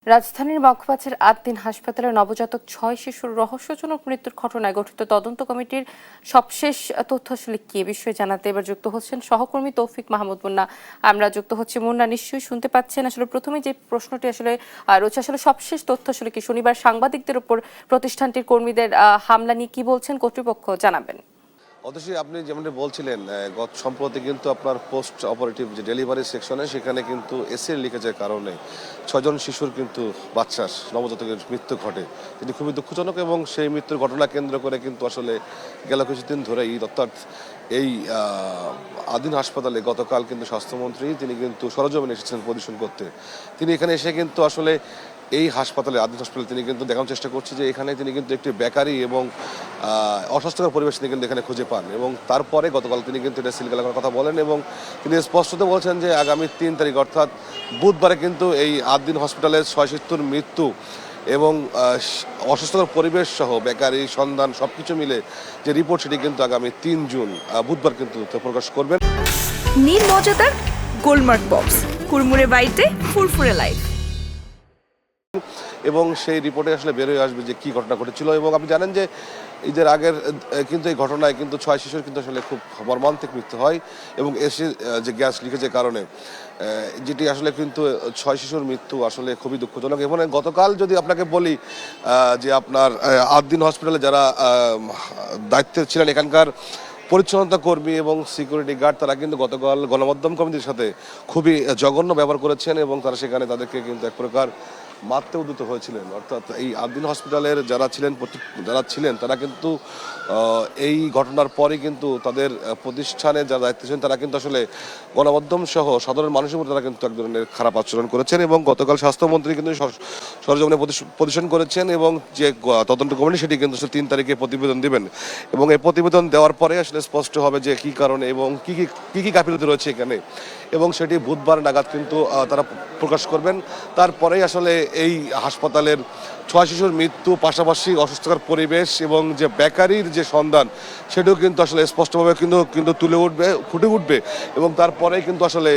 রাজধানীর মগবাজার আদ্দিন হাসপাতালে নবজাতক ৬ শিশুর রহস্যজনক মৃত্যুর ঘটনায় গঠিত তদন্ত কমিটির সবশেষ তথ্য আসলে কি বিষয়ে জানাতে এবার যুক্ত হচ্ছেন সহকর্মী তৌফিক মাহমুদ মুন্না। আমরা যুক্ত হচ্ছি মুন্না, নিশ্চয়ই শুনতে পাচ্ছেন। আসলে প্রথমে যে প্রশ্নটি আসলে রয়েছে, আসলে সবশেষ তথ্য আসলে কি? শনিবার সাংবাদিকদের উপর প্রতিষ্ঠানটির কর্মীদের হামলা নিয়ে কি বলছেন কর্তৃপক্ষ, জানাবেন। অবশ্যই আপনি যেমনটি বলছিলেন, গত সম্প্রতি কিন্তু আপনার পোস্ট অপারেটিভ যে ডেলিভারি সেকশনে সেখানে কিন্তু এসির লিকেজের কারণে ৬ জন শিশুর কিন্তু বাচ্চার নবজাতকের মৃত্যু ঘটে, যেটি খুবই দুঃখজনক। এবং সেই মৃত্যুর ঘটনা কেন্দ্র করে কিন্তু আসলে গেল কিছুদিন ধরেই অর্থাৎ এই আদিন হাসপাতালে গতকাল কিন্তু স্বাস্থ্যমন্ত্রী তিনি কিন্তু সরজমিনে এসেছেন পরিদর্শন করতে। তিনি এখানে এসে কিন্তু আসলে এই হাসপাতালে আদিন হাসপাতালে তিনি কিন্তু দেখানোর চেষ্টা করছে যে এখানে তিনি কিন্তু একটি বেকারি এবং অস্বাস্থ্যকর পরিবেশ তিনি কিন্তু এখানে খুঁজে পান। এবং তারপরে গতকাল তিনি কিন্তু এটা সিল করার কথা বলেন এবং তিনি স্পষ্টত বলছেন যে আগামী ৩ তারিখ অর্থাৎ বুধবারে কিন্তু এই আদিন হসপিটালের ৬ শিশুর মৃত্যু এবং অস্বাস্থ্যকর পরিবেশ সহ বেকারি সন্ধান সবকিছু মিলে যে রিপোর্ট সেটি কিন্তু আগামী ৩ জুন বুধবার কিন্তু প্রকাশ করবেন। নীল মজাদার গোলমার্ক বক্স, কুরমুরে বাইটে ফুরফুরে লাইফ। এবং সেই রিপোর্টে আসলে বেরোয় আসবে যে কী ঘটনা ঘটেছিল। এবং আপনি জানেন যে ঈদের আগের কিন্তু এই ঘটনায় কিন্তু ৬ শিশুর কিন্তু আসলে খুব মর্মান্তিক মৃত্যু হয় এবং এসে যে গ্যাস লিকেজের কারণে যেটি আসলে কিন্তু ৬ শিশুর মৃত্যু আসলে খুবই দুঃখজনক। এবং গতকাল যদি আপনাকে বলি যে আপনার আদ্দিন হসপিটালে যারা দায়িত্বে ছিলেন এখানকার পরিচ্ছন্নতা কর্মী এবং সিকিউরিটি গার্ড, তারা কিন্তু গতকাল গণমাধ্যম কমিটির সাথে খুবই জঘন্য ব্যবহার করেছেন এবং তারা সেখানে তাদেরকে কিন্তু এক প্রকার মারতে উদ্যত হয়েছিলেন। অর্থাৎ এই আদ্দিন হসপিটালের যারা ছিলেন তারা কিন্তু এই ঘটনার পরে কিন্তু তাদের প্রতিষ্ঠানে যারা দায়িত্ব ছিলেন তারা কিন্তু আসলে গণমাধ্যম সহ সাধারণ মানুষের মধ্যে তারা কিন্তু এক ধরনের খারাপ আচরণ করেছেন। এবং গতকাল স্বাস্থ্যমন্ত্রী কিন্তু সরজমিনে প্রতিষ্ঠান করেছেন এবং যে তদন্ত কমিটি সেটি কিন্তু ৩ তারিখে প্রতিবেদন দিবেন এবং এই প্রতিবেদন দেওয়ার পরে আসলে স্পষ্ট হবে যে কী কারণে এবং কী গাফিলতি রয়েছে এখানে, এবং সেটি বুধবার নাগাদ কিন্তু তারা প্রকাশ করবেন। তারপরেই আসলে এই হাসপাতালের ৬ শিশুর মৃত্যু পাশাপাশি অসুস্থতার পরিবেশ এবং যে বেকারির যে সন্ধান সেটাও কিন্তু আসলে স্পষ্টভাবে কিন্তু ফুটে উঠবে এবং তারপরে কিন্তু আসলে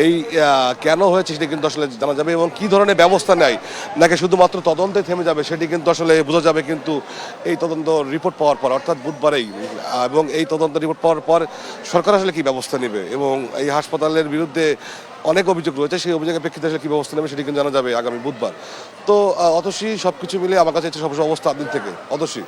এই কেন হয়েছে সেটি কিন্তু আসলে জানা যাবে এবং কী ধরনের ব্যবস্থা নেয়, নাকি শুধুমাত্র তদন্তে থেমে যাবে সেটি কিন্তু আসলে বোঝা যাবে কিন্তু এই তদন্ত রিপোর্ট পাওয়ার পর, অর্থাৎ বুধবারেই। এবং এই তদন্ত রিপোর্ট পাওয়ার পর সরকার আসলে কী ব্যবস্থা নেবে এবং এই হাসপাতালের বিরুদ্ধে অনেক অভিযোগ রয়েছে, সেই অভিযোগের প্রেক্ষিতে আসলে কী ব্যবস্থা নেবে সেটি কিন্তু জানা যাবে আগামী বুধবার। তো অতসী সব কিছু মিলে আমার কাছে সব অবস্থা আদিন থেকে। অতসী।